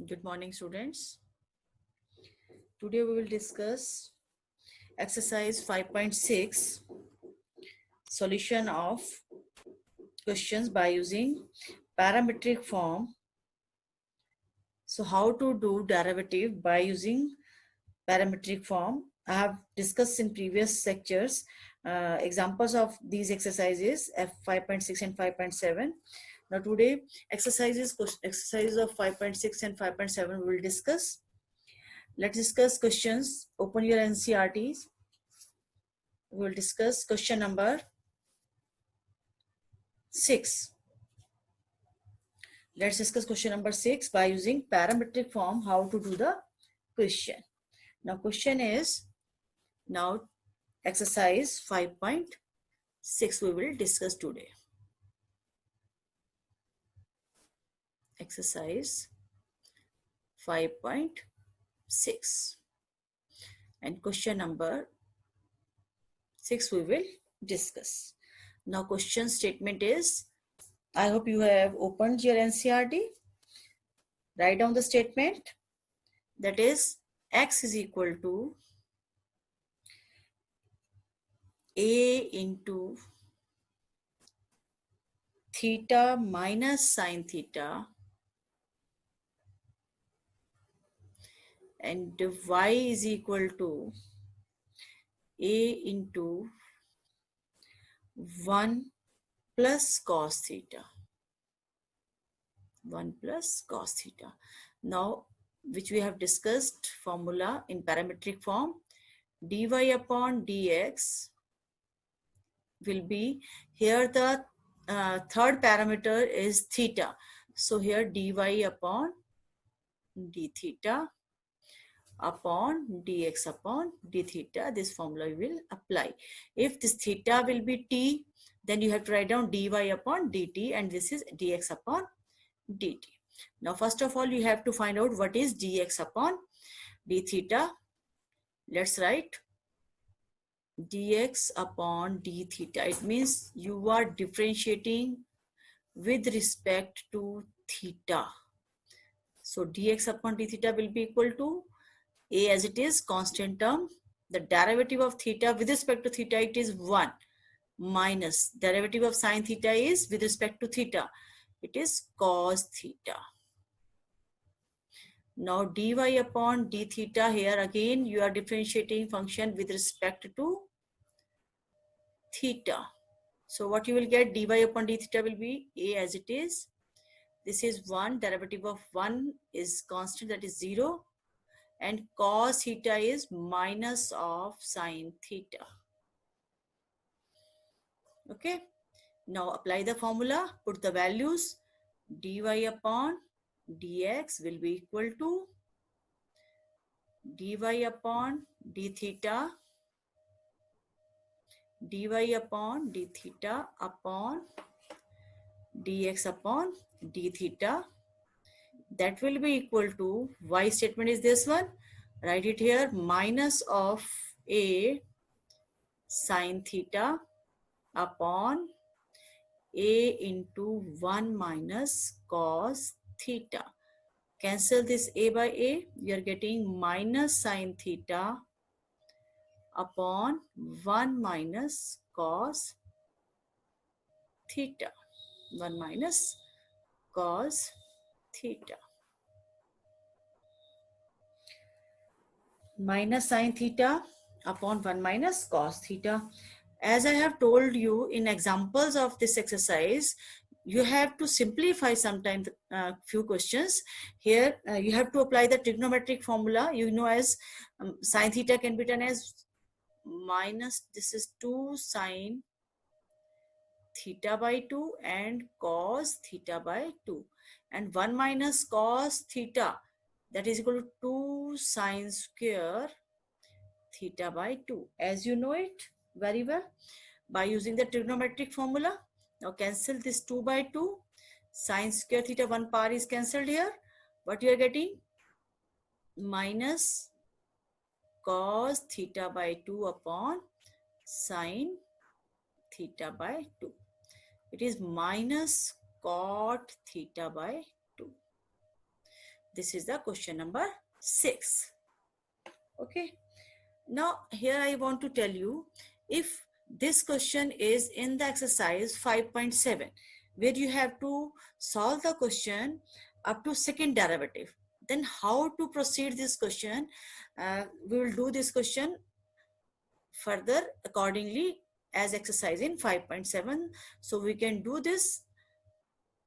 Good morning, students. Today we will discuss exercise 5.6 solution of questions by using parametric form. So how to do derivative by using parametric form? I have discussed in previous lectures examples of these exercises F5.6 and 5.7. Now today exercises of 5.6 and 5.7 we will discuss. Let's discuss questions. Open your NCRTs. We will discuss question number 6. Let's discuss question number 6 by using parametric form how to do the question. Now question is, now exercise 5.6 we will discuss today. Exercise 5.6 and question number 6 we will discuss. Now question statement is, I hope you have opened your NCRT. Write down the statement, that is x is equal to a into theta minus sine theta and y is equal to a into 1 plus cos theta. 1 plus cos theta. Now, which we have discussed formula in parametric form, dy upon dx will be, here the third parameter is theta. So here dy upon d theta upon dx upon d theta, this formula will apply. If this theta will be t, then you have to write down dy upon dt, and this is dx upon dt. Now first of all you have to find out what is dx upon d theta. Let's write dx upon d theta. It means you are differentiating with respect to theta. So dx upon d theta will be equal to a as it is, constant term. The derivative of theta with respect to theta, it is 1, minus derivative of sine theta is with respect to theta, it is cos theta. Now dy upon d theta, here again you are differentiating function with respect to theta. So what you will get, dy upon d theta will be a as it is. This is 1, derivative of 1 is constant, that is 0. And cos theta is minus of sine theta. Okay. Now apply the formula, put the values. Dy upon dx will be equal to dy upon d theta, dy upon d theta upon dx upon d theta. That will be equal to, y statement is this one, write it here, minus of a sine theta upon a into 1 minus cos theta. Cancel this a by a, you are getting minus sine theta upon 1 minus cos theta. 1 minus cos theta. Minus sine theta upon 1 minus cos theta. As I have told you in examples of this exercise, you have to simplify sometimes few questions. Here you have to apply the trigonometric formula. You know, as sine theta can be done as minus, this is 2 sine theta by 2 and cos theta by 2, and 1 minus cos theta, that is equal to 2 sine square theta by 2, as you know it very well by using the trigonometric formula. Now cancel this 2 by 2, sine square theta, 1 power is cancelled here. What you are getting? Minus cos theta by 2 upon sine theta by 2. It is minus cot theta by 2. This is the question number 6. Okay. Now here I want to tell you, if this question is in the exercise 5.7, where you have to solve the question up to second derivative, then how to proceed this question? We will do this question further accordingly as exercise in 5.7. So we can do this.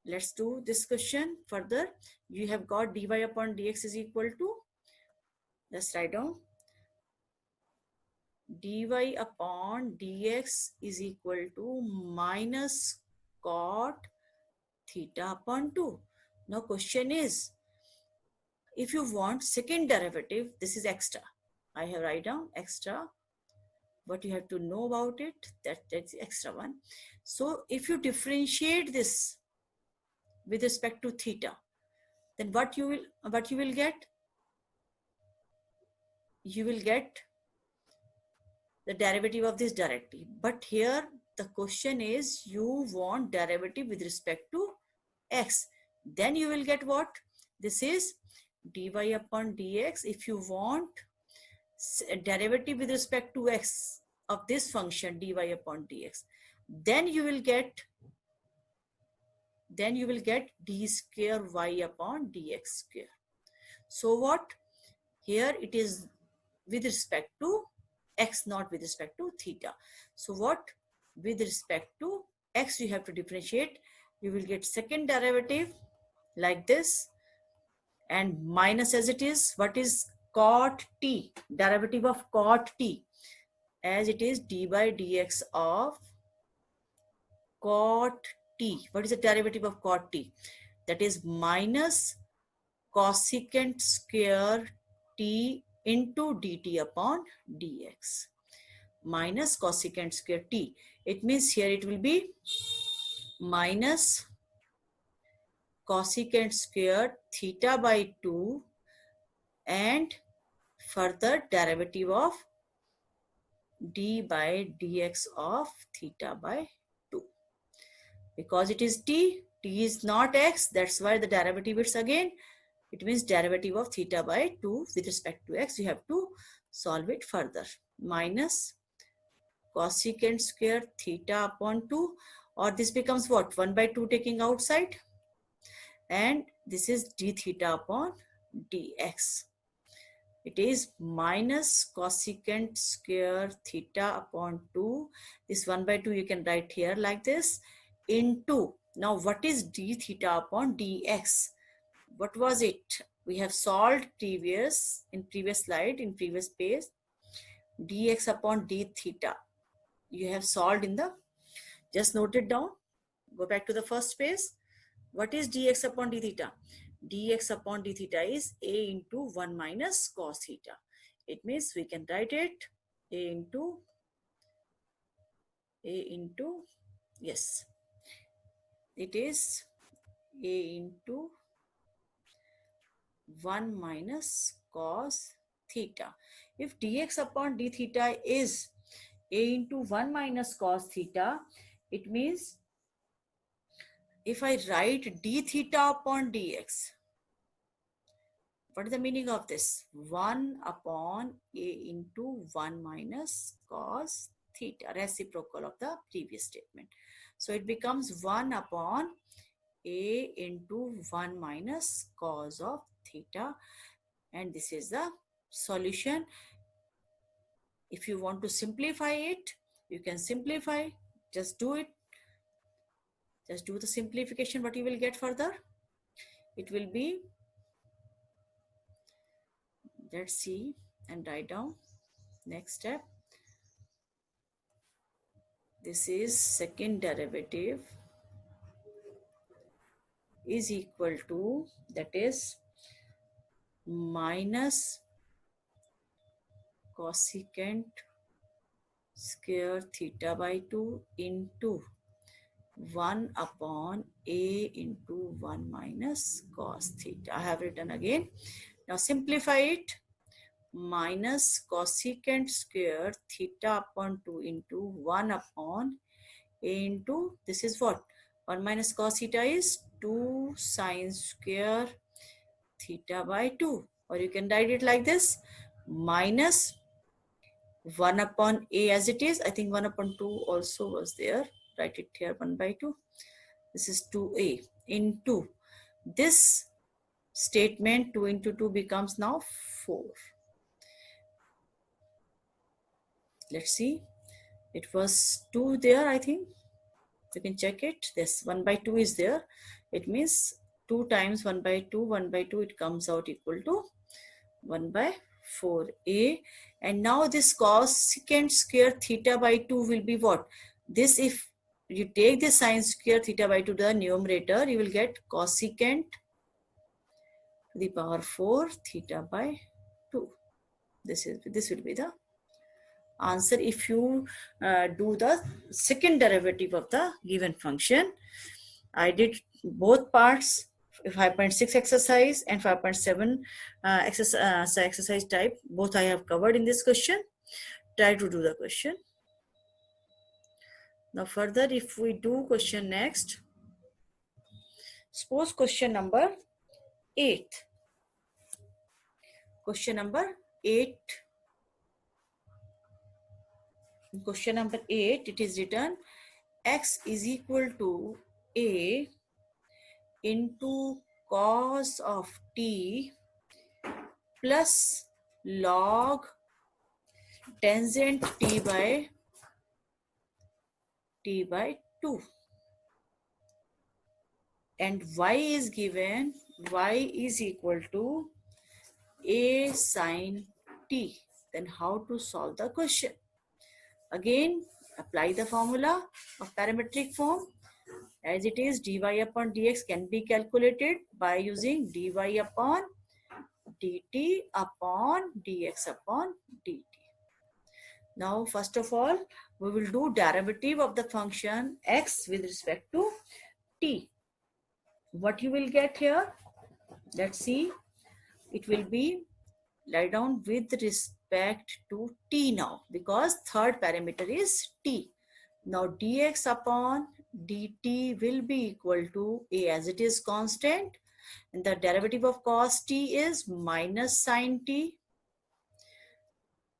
Let's do this question further. You have got dy upon dx is equal to, let's write down, dy upon dx is equal to minus cot theta upon 2. Now question is, if you want second derivative, this is extra. I have write down extra. What you have to know about it, that's the extra one. So if you differentiate this with respect to theta, then what you will get? You will get the derivative of this directly. But here the question is, you want derivative with respect to x. Then you will get what? This is dy upon dx. If you want derivative with respect to x of this function dy upon dx, then you will get d square y upon dx square. So what? Here it is with respect to x, not with respect to theta. So what? With respect to x, you have to differentiate. You will get second derivative like this, and minus as it is, what is cot t, derivative of cot t, as it is d by dx of cot t. What is the derivative of cot t? That is minus cosecant square t into dt upon dx. Minus cosecant square t. It means here it will be minus cosecant square theta by 2 and further derivative of d by dx of theta by 2. Because it is t is not x, that's why the derivative is again, it means derivative of theta by 2 with respect to x. You have to solve it further. Minus cosecant square theta upon 2, or this becomes what? 1 by 2 taking outside, and this is d theta upon dx. It is minus cosecant square theta upon 2. This 1 by 2 you can write here like this, into, now what is d theta upon dx? What was it? We have solved in previous slide, in previous page, dx upon d theta. You have solved in the, just note it down. Go back to the first page. What is dx upon d theta? Dx upon d theta is a into 1 minus cos theta. It means we can write it a into, yes, it is a into 1 minus cos theta. If dx upon d theta is a into 1 minus cos theta, it means if I write d theta upon dx, what is the meaning of this? 1 upon a into 1 minus cos theta, reciprocal of the previous statement. So it becomes 1 upon a into 1 minus cos of theta, and this is the solution. If you want to simplify it, you can simplify. Just do it. Just do the simplification. What you will get further? It will be, let's see and write down. Next step. This is second derivative is equal to, that is minus cosecant square theta by 2 into 1 upon a into 1 minus cos theta. I have written again. Now simplify it. Minus cosecant square theta upon 2 into 1 upon a into, this is what? 1 minus cos theta is 2 sine square theta by 2. Or you can write it like this, minus 1 upon a as it is. I think 1 upon 2 also was there. Write it here, 1 by 2. This is 2a into this statement. 2 into 2 becomes now 4. Let's see. It was 2 there, I think. You can check it. This 1 by 2 is there. It means 2 times 1 by 2, 1 by 2, it comes out equal to 1 by 4a. And now this cosecant square theta by 2 will be what? This, if you take the sine square theta by 2 to the numerator, you will get cosecant to the power 4 theta by 2. This will be the answer if you do the second derivative of the given function. I did both parts, 5.6 exercise and 5.7 exercise type. Both I have covered in this question. Try to do the question. Now further, if we do question next, suppose question number 8. Question number 8. In question number 8, it is written x is equal to a into cos of t plus log tangent t by 2, and y is given, y is equal to a sine t. Then how to solve the question? Again, apply the formula of parametric form. As it is, dy upon dx can be calculated by using dy upon dt upon dx upon dt. Now, first of all, we will do derivative of the function x with respect to t. What you will get here? Let's see. It will be, lie down with respect to t now, because third parameter is t. Now dx upon dt will be equal to a, as it is constant, and the derivative of cos t is minus sine t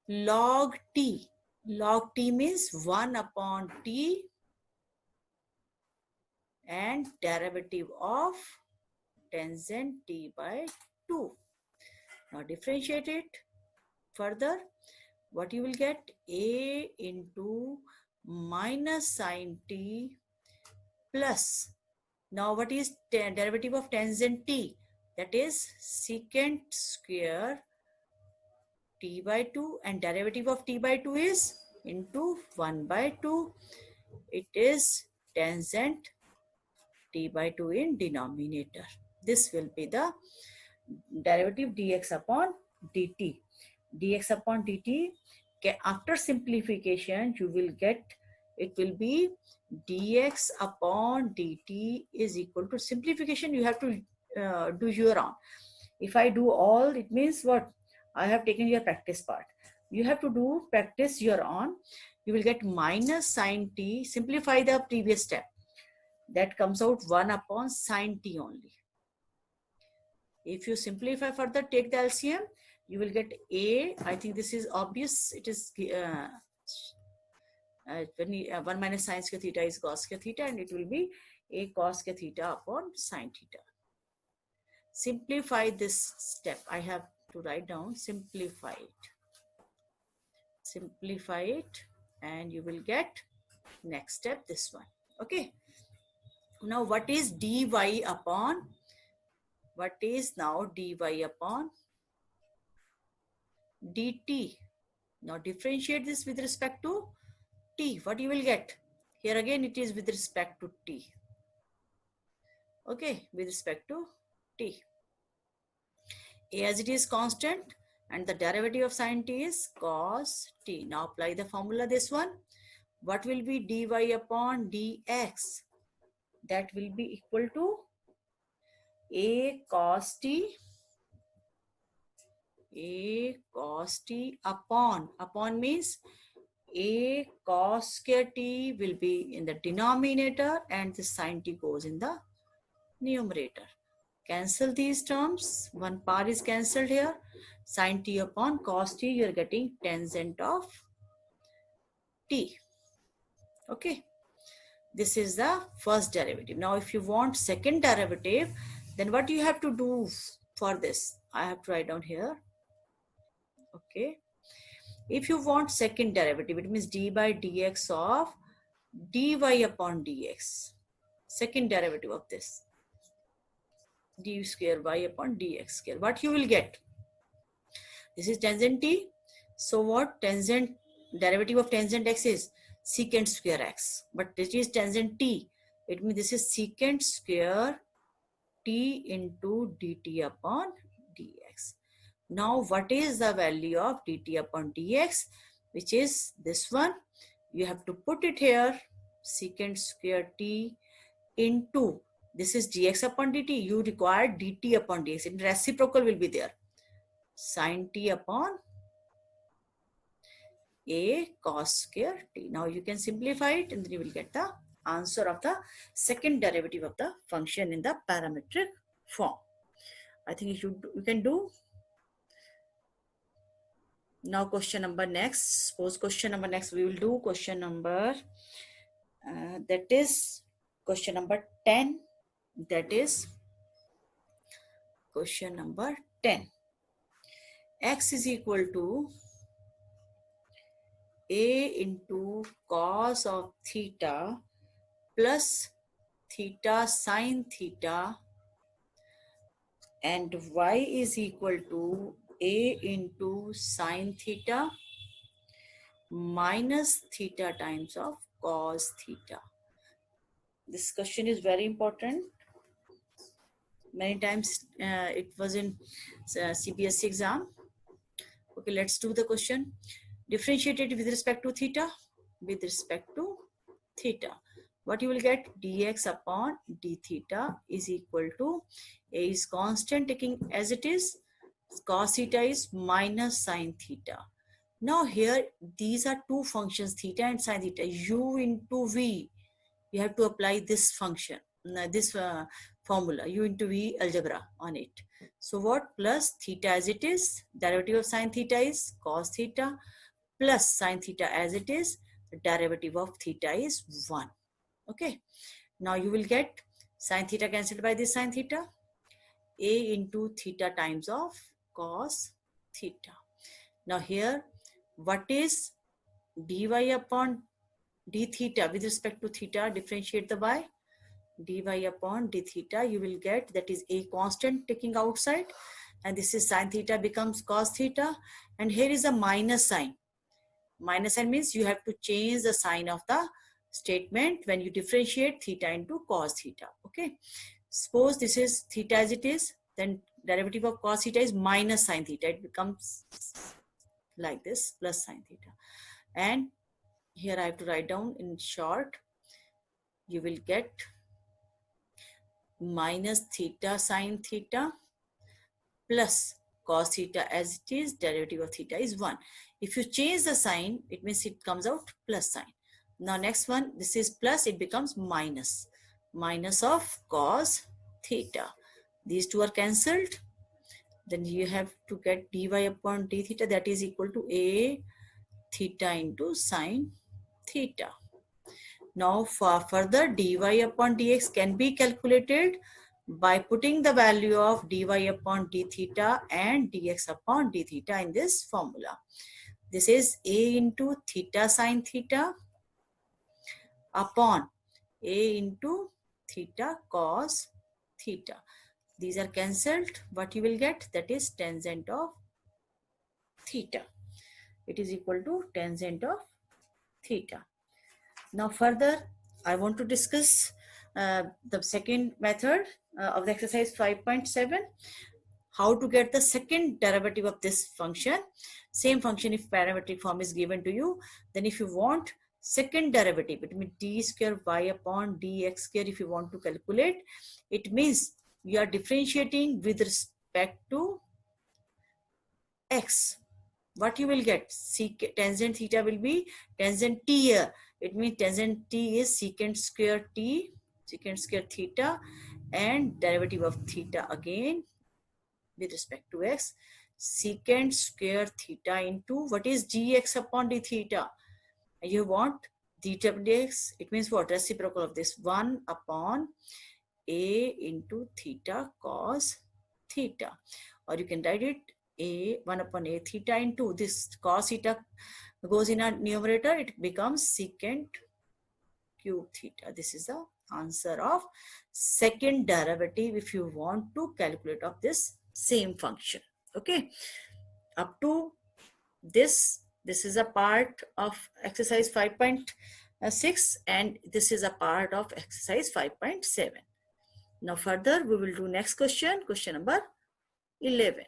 log t. Log t means 1 upon t and derivative of tangent t by 2. Now differentiate it further. What you will get? A into minus sine t plus. Now what is derivative of tangent t? That is secant square t by 2, and derivative of t by 2 is into 1 by 2. It is tangent t by 2 in denominator. This will be the derivative dx upon dt. Dx upon dt, after simplification, you will get, it will be dx upon dt is equal to, simplification you have to do your own. If I do all, it means what? I have taken your practice part. You have to do practice your own. You will get minus sine t. Simplify the previous step. That comes out 1 upon sine t only. If you simplify further, take the LCM, you will get a. I think this is obvious. It is 1 minus sine square theta is cos square theta, and it will be a cos square theta upon sine theta. Simplify this step. I have to write down, simplify it. Simplify it, and you will get next step, this one. Okay. Now what is dy upon? What is now dy upon dt? Now differentiate this with respect to t. What you will get? Here again it is with respect to t. Okay, with respect to t. A, as it is constant, and the derivative of sine t is cos t. Now apply the formula, this one. What will be dy upon dx? That will be equal to a cos t upon means a cos square t will be in the denominator and the sine t goes in the numerator. Cancel these terms. One part is cancelled here. Sin t upon cos t, you're getting tangent of t. Okay. This is the first derivative. Now, if you want second derivative, then what you have to do for this? I have to write down here. Okay. If you want second derivative, it means d by dx of dy upon dx. Second derivative of this. D square y upon dx square. What you will get? This is tangent t. So what? Tangent derivative of tangent x is secant square x. But this is tangent t. It means this is secant square t into dt upon dx. Now what is the value of dt upon dx? Which is this one. You have to put it here. Secant square t into, this is dx upon dt. You require dt upon dx. And reciprocal will be there. Sin t upon a cos square t. Now you can simplify it and then you will get the answer of the second derivative of the function in the parametric form. I think you can do. Now question number next. Suppose question number next, we will do question number, that is question number 10. That is question number 10. X is equal to a into cos of theta plus theta sine theta, and y is equal to a into sine theta minus theta times of cos theta. This question is very important. Many times it was in CBSE exam. Okay, let's do the question. Differentiate it with respect to theta. With respect to theta, what you will get? Dx upon d theta is equal to, a is constant taking as it is, cos theta is minus sine theta. Now here these are two functions, theta and sine theta. U into v, you have to apply this function, this formula, u into v algebra on it. So what? Plus theta as it is, derivative of sine theta is cos theta, plus sine theta as it is, the derivative of theta is 1. Okay. Now you will get sine theta cancelled by this sine theta, a into theta times of cos theta. Now here, what is dy upon d theta with respect to theta? Differentiate the y. Dy upon d theta, you will get, that is a constant taking outside, and this is sine theta becomes cos theta, and here is a minus sign. Minus sign means you have to change the sign of the statement when you differentiate theta into cos theta. Okay. Suppose this is theta as it is, then derivative of cos theta is minus sine theta. It becomes like this, plus sine theta. And here I have to write down in short, you will get minus theta sine theta plus cos theta as it is, derivative of theta is 1. If you change the sign, it means it comes out plus sign. Now next one, this is plus, it becomes minus. Minus of cos theta. These two are cancelled. Then you have to get dy upon d theta, that is equal to a theta into sine theta. Now for further, dy upon dx can be calculated by putting the value of dy upon d theta and dx upon d theta in this formula. This is a into theta sine theta upon a into theta cos theta. These are cancelled. What you will get? That is tangent of theta. It is equal to tangent of theta. Now further, I want to discuss the second method of the exercise 5.7. How to get the second derivative of this function. Same function, if parametric form is given to you, then if you want second derivative, it means d square y upon dx square. If you want to calculate, it means you are differentiating with respect to x. What you will get? Tangent theta will be tangent t here. It means tangent t is secant square t, secant square theta, and derivative of theta again with respect to x, secant square theta into what is dx upon d theta. You want theta dx, it means what? Reciprocal of this 1 upon a into theta cos theta, or you can write it a 1 upon a theta into this cos theta goes in a numerator, it becomes secant cube theta. This is the answer of second derivative if you want to calculate of this same function. Okay, up to this is a part of exercise 5.6 and this is a part of exercise 5.7. Now further we will do next question, question number 11.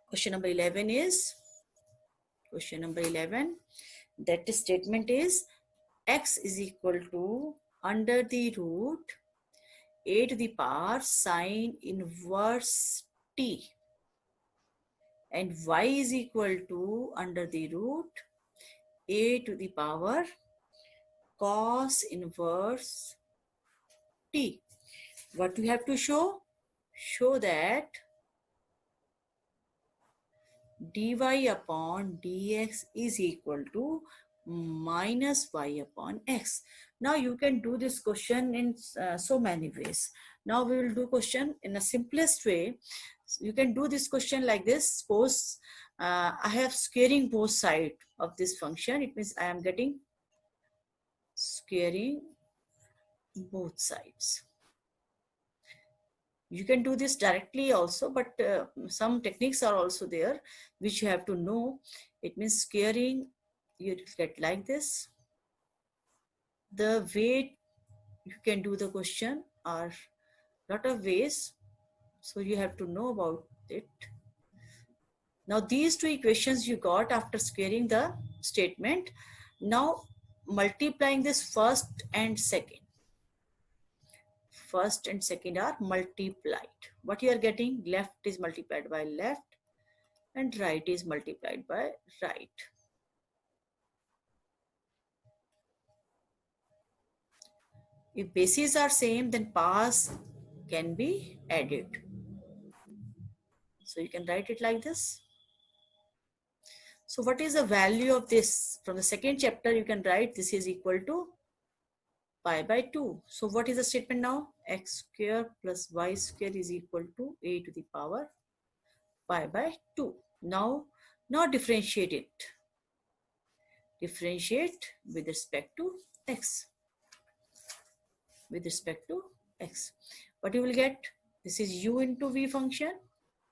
Question number 11 is, that statement is x is equal to under the root a to the power sine inverse t and y is equal to under the root a to the power cos inverse t. What you have to show? Show that dy upon dx is equal to minus y upon x. Now you can do this question in so many ways. Now we will do question in the simplest way. You can do this question like this. Suppose I have squaring both sides of this function. It means I am getting squaring both sides. You can do this directly also, but some techniques are also there which you have to know. It means squaring, you get like this. The way you can do the question are lot of ways, so you have to know about it. Now these two equations you got after squaring the statement. Now multiplying this first and second. First and second are multiplied. What you are getting? Left is multiplied by left and right is multiplied by right. If bases are same, then powers can be added. So you can write it like this. So what is the value of this? From the second chapter, you can write this is equal to pi by 2. So what is the statement now? X square plus y square is equal to a to the power pi by 2. Now differentiate it. Differentiate with respect to x. With respect to x. What you will get? This is u into v function.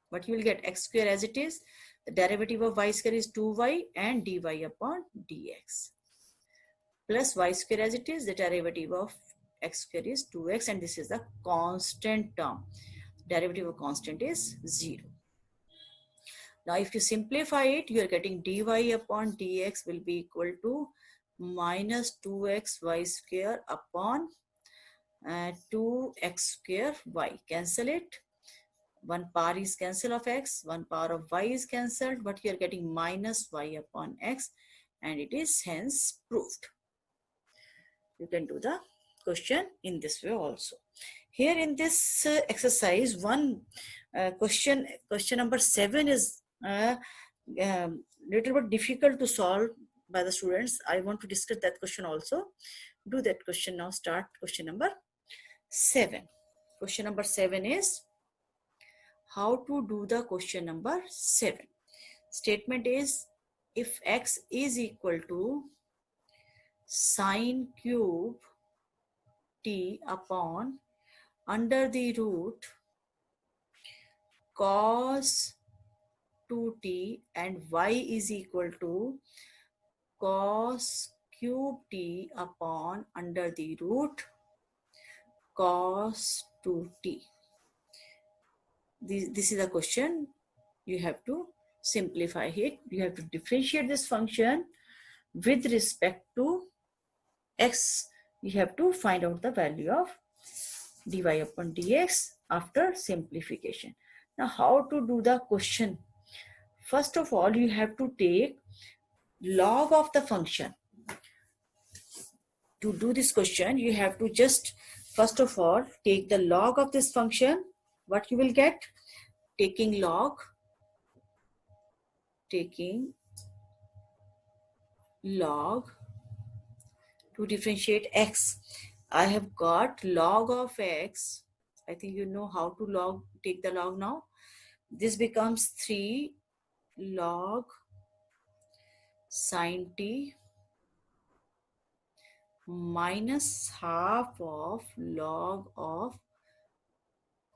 What you will get? X square as it is. The derivative of y square is 2y and dy upon dx. Plus y square as it is, the derivative of x square is 2x and this is the constant term. Derivative of constant is 0. Now if you simplify it, you are getting dy upon dx will be equal to minus 2x y square upon 2x square y. Cancel it. One power is cancelled of x, one power of y is cancelled, but you are getting minus y upon x and it is hence proved. You can do the question in this way also. Here in this exercise, one question number 7 is little bit difficult to solve by the students. I want to discuss that question also. Do that question now. Start question number 7. Question number 7 is how to do the question number 7. Statement is if x is equal to sine cube t upon under the root cos 2t and y is equal to cos cube t upon under the root cos 2t. This is a question. You have to simplify it. You have to differentiate this function with respect to x. You have to find out the value of dy upon dx after simplification. Now how to do the question? First of all, you have to take log of the function. To do this question, you have to just First of all, take the log of this function. What you will get? Taking log to differentiate x. I have got log of x. I think you know how to take the log now. This becomes 3 log sine t minus half of log of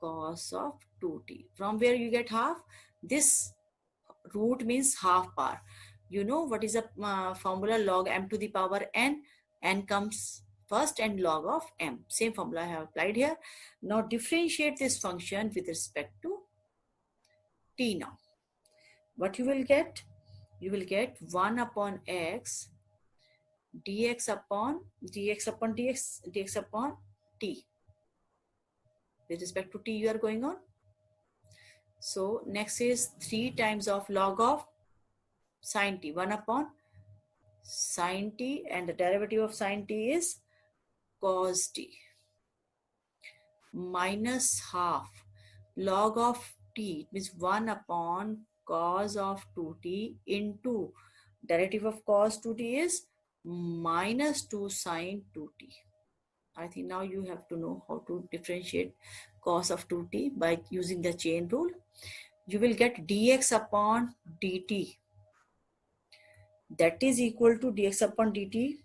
cos of 2t. From where you get half? This root means half power. You know what is a formula? Log m to the power n. N comes first and log of m. Same formula I have applied here. Now differentiate this function with respect to t now. What you will get? You will get 1 upon x dx upon dx upon t. With respect to t you are going on. So next is 3 times of log of sine t. 1 upon sine t, and the derivative of sine t is cos t, minus half log of t. It means 1 upon cos of 2t into derivative of cos 2t is minus 2 sine 2t. I think now you have to know how to differentiate cos of 2t by using the chain rule. You will get dx upon dt. That is equal to dx upon dt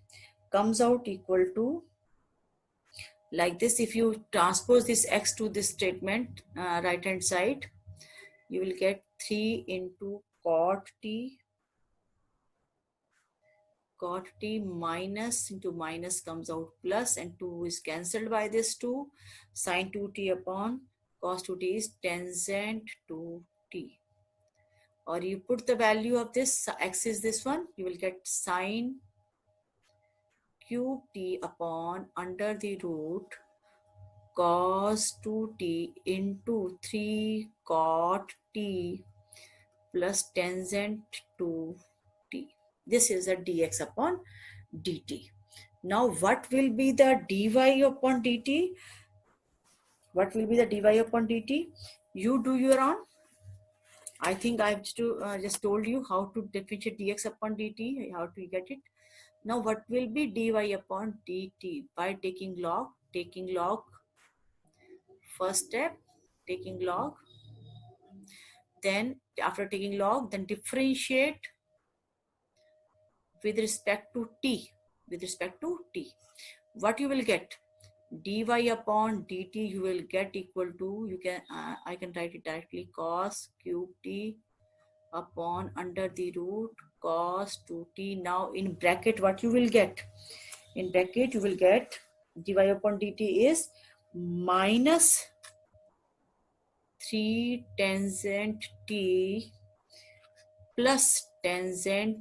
comes out equal to like this. If you transpose this x to this statement, right hand side, you will get 3 into cot t minus into minus comes out plus, and 2 is cancelled by this 2. Sine 2t upon cos 2t is tangent 2t. Or you put the value of this, x is this one, you will get sine cube t upon under the root cos 2t into 3 cot t plus tangent 2t. This is a dx upon dt. Now what will be the dy upon dt? What will be the dy upon dt? You do your own. I think I've just told you how to differentiate dx upon dt, how to get it. Now what will be dy upon dt? By taking log, first step, taking log, then after taking log, then differentiate with respect to t. What you will get? Dy upon dt you will get equal to, I can write it directly, cos cube t upon under the root cos 2t. Now in bracket what you will get? In bracket you will get dy upon dt is minus 3 tangent t plus tangent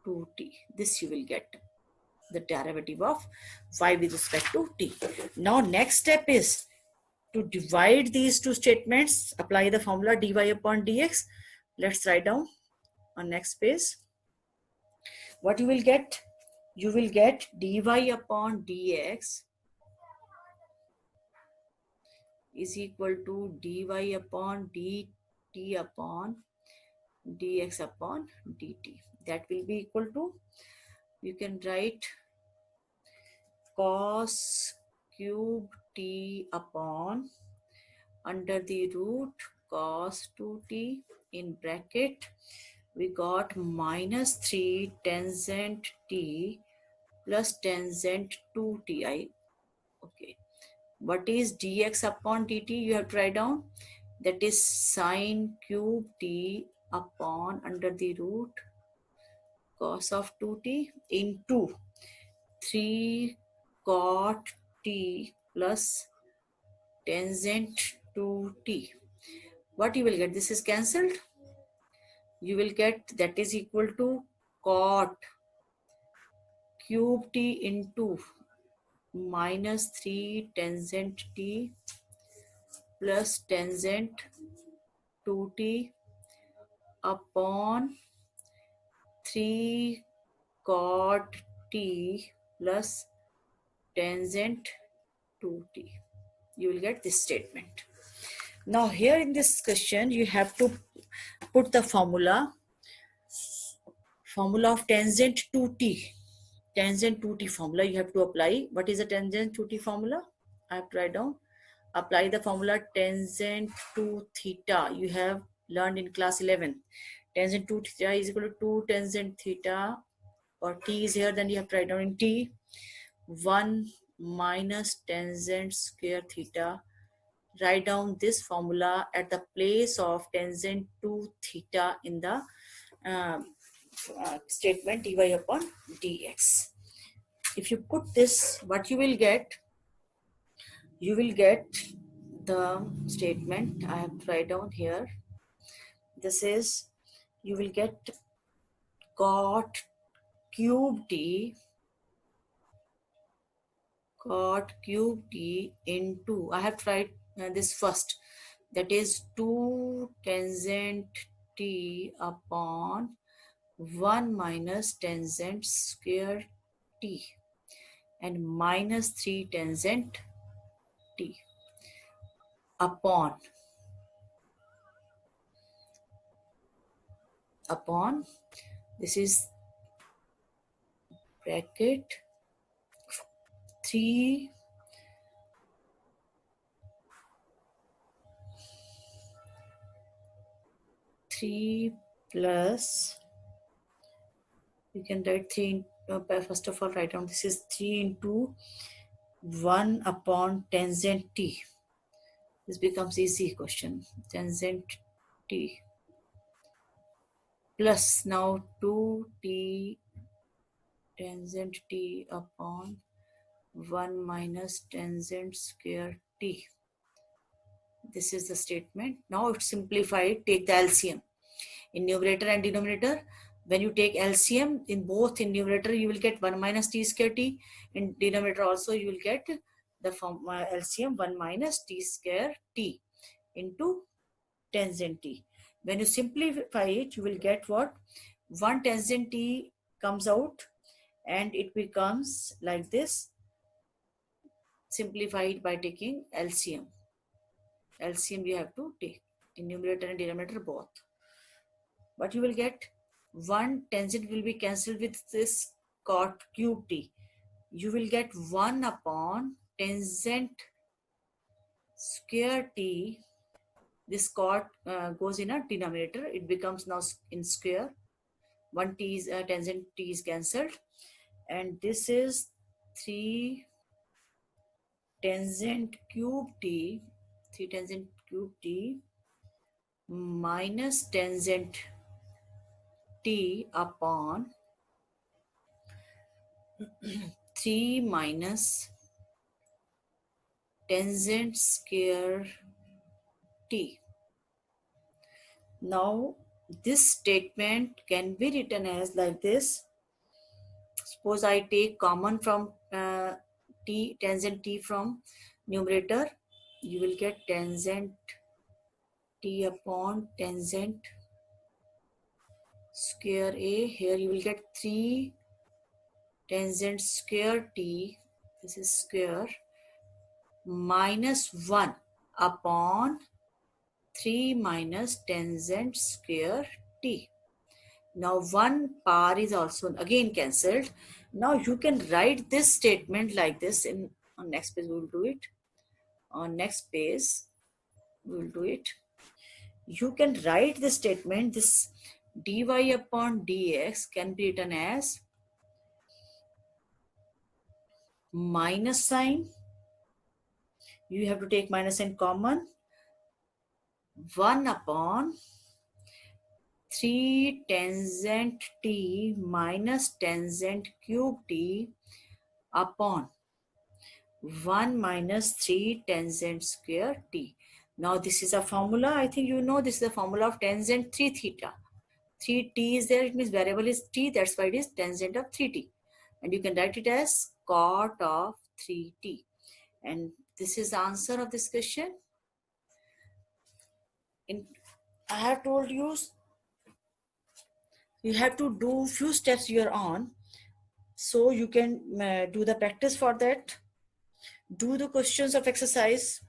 2t. This you will get the derivative of y with respect to t. Now next step is to divide these two statements, apply the formula dy upon dx. Let's write down on next page. What you will get? You will get dy upon dx is equal to dy upon dt upon dx upon dt. That will be equal to, you can write cos cube t upon under the root cos 2t in bracket we got minus 3 tangent t plus tangent 2ti. Okay, what is dx upon dt? You have to write down, that is sine cube t upon under the root cos of 2t into 3 cot t plus tangent 2t. What you will get? This is cancelled. You will get that is equal to cot cube t into minus 3 tangent t plus tangent 2t upon 3 cot t plus tangent 2t. You will get this statement. Now here in this question, you have to put the formula of tangent 2t. Tangent 2t formula you have to apply. What is the tangent 2t formula? I have to write down. Apply the formula tangent to theta. You have learned in class 11. Tangent 2 theta is equal to 2 tangent theta, or t is here, then you have to write down in t 1 minus tangent square theta. Write down this formula at the place of tangent 2 theta in the statement dy upon dx. If you put this, what you will get? You will get the statement I have to write down here. This is, you will get cot cube t into, I have to write this first, that is 2 tangent t upon 1 minus tangent square t and minus 3 tangent t upon this is bracket 3 plus, you can write 3 first of all write down, this is 3 into 1 upon tangent t. This becomes easy question. Tangent t plus now 2t tangent t upon 1 minus tangent square t. This is the statement. Now it's simplified. Take the LCM in numerator and denominator. When you take LCM in both, in numerator you will get 1 minus t square t. In denominator also you will get the form LCM 1 minus t square t into tangent t. When you simplify it, you will get what? 1 tangent t comes out and it becomes like this. Simplified by taking LCM. LCM you have to take in numerator and denominator both. But you will get 1 tangent will be cancelled with this cot cube t. You will get 1 upon tangent square t. This cot goes in a denominator. It becomes now in square. 1 t is tangent t is cancelled, and this is 3 tangent cube t. 3 tangent cube t minus tangent t upon 3 minus tangent square t. Now this statement can be written as like this. Suppose I take common from t, tangent t from numerator, you will get tangent t upon tangent square a. Here you will get 3 tangent square t, this is square, minus 1 upon 3 minus tangent square t. Now 1 power is also again cancelled. Now you can write this statement like this. On next page we will do it. On next page we will do it. You can write this statement. This dy upon dx can be written as minus sign. You have to take minus sign common. 1 upon 3 tangent t minus tangent cube t upon 1 minus 3 tangent square t. Now this is a formula. I think you know this is the formula of tangent 3 theta. 3t is there. It means variable is t. That's why it is tangent of 3t. And you can write it as cot of 3t. And this is the answer of this question. I have told you, you have to do few steps here on, so you can do the practice for that. do the questions of exercise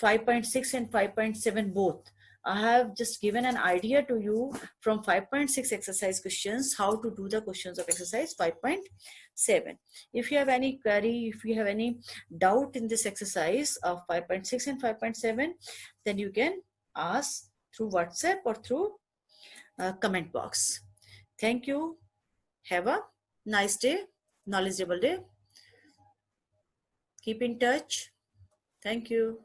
5.6 and 5.7 both. I have just given an idea to you from 5.6 exercise questions how to do the questions of exercise 5.7. If you have any query, if you have any doubt in this exercise of 5.6 and 5.7, then you can ask through WhatsApp or through comment box. Thank you. Have a nice day, knowledgeable day. Keep in touch. Thank you.